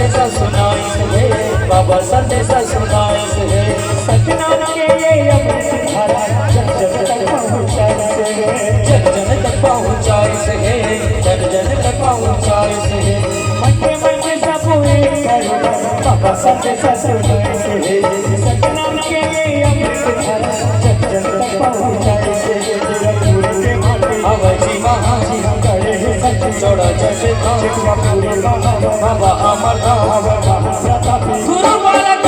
संदेशा सुनाई है, बाबा संदेशा सुनाई है। सतनाम के ये अमृत धारा जन जन तक पहुँचाई से, जन जन तक पहुँचाई है, जन जन तक पहुँचाई है। मटे मटे सब एक करो बाबा संदेशा सुनाई से। सतनाम के ये अमृत धारा जन जन तक पहुँचाई से। अवजी महाजी करे सच जोड़ा जैसे बाबा अमर गुरु बालक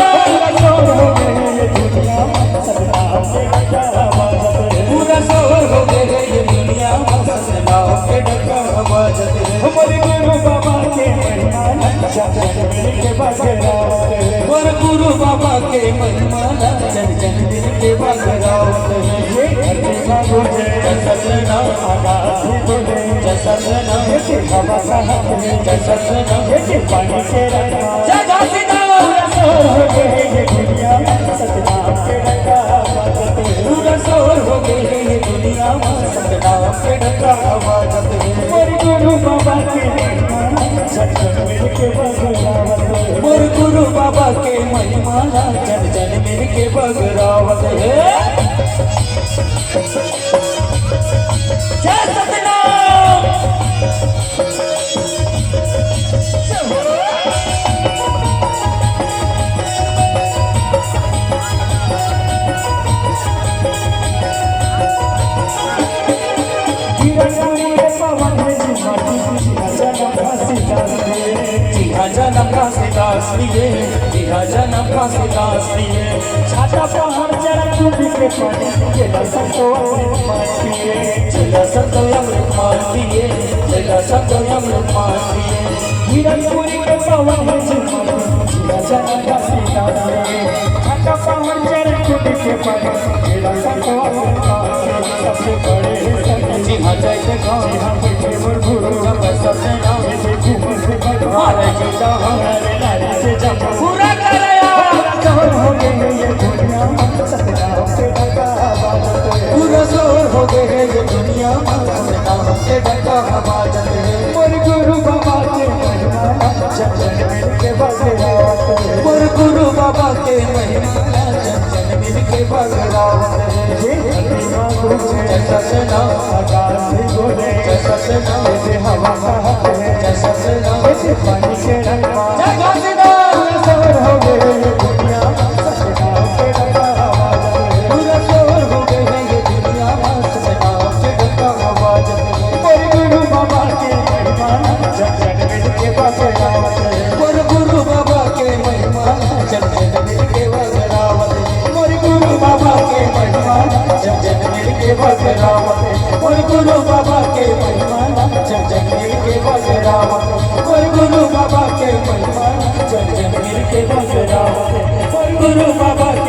पूरा सोर हो गए ये दुनिया सतनाम के डंका बजत है। हमारे गुरु बाबा के महिमा जन जन मिल के बगरावत है। और गुरु बाबा के महिमा जन जन दिल के बगरावत है। ये धरती का गुजे सतनाम आकाश बोले सतनाम हवा साहब ने सतनाम ये पानी के रंगा जय घासीदास सोर हो गए ये दुनिया सतनाम के डंका बजत है। पूरा सोर हो गए ये दुनिया सतनाम के डंका बजत है। हमारे गुरु बाबा के महिमा जन जन मिल के बगरावत है। और गुरु बाबा के महिमा जन जन मिल के बगरावत है। जय सतनाम जिहा जन्म का सीतास लिए, जिहा जन्म का सीतास लिए। छाता पहाड़ जरा टूट के पानी के दर्शन को माटिए चला संतो अमृत मान दिए, चला संतो अमृत मान दिए। हिरणपुरी के पवन में जिमा जन का सीता रे। छाता पहाड़ जरा टूट के पानी के दर्शन को सबसे बड़े जिहा जैसे गाँव के गुरु सब सबसे नाम हमारे जीता हमारे नारी से जब पूरा करया जोर हो गए ये दुनिया सतनाम के डंका बजत है। पूरा जोर हो गए ये दुनिया सतनाम के डंका बजत है। और गुरु बाबा के महिमा जन जन मिल के बगरावत है। और गुरु बाबा के महिमा जन जन मिल के बगरावत है। ये धरती माँ गुजे जय सतनाम आकाश भी बोले जय सतनाम जैसे हवा कहत है जय सतनाम जैसे पानी के रंगा जय घासीदास सोर हो गए ये दुनिया सतनाम के डंका बजत है। पूरा जोर हो गए ये दुनिया सतनाम के डंका बजत है। और गुरु बाबा के महिमा जन जन मिल के बगरावत है। और गुरु बाबा के महिमा जन जन मिल के बगरावत है। और गुरु बाबा के महिमा जन जन मिल के बगरावत है। और गुरु बाबा के महिमा जन जन मिल के बगरावत है। और गुरु बाबा के महिमा जन जन मिल के बगरावत है। और गुरु बाबा के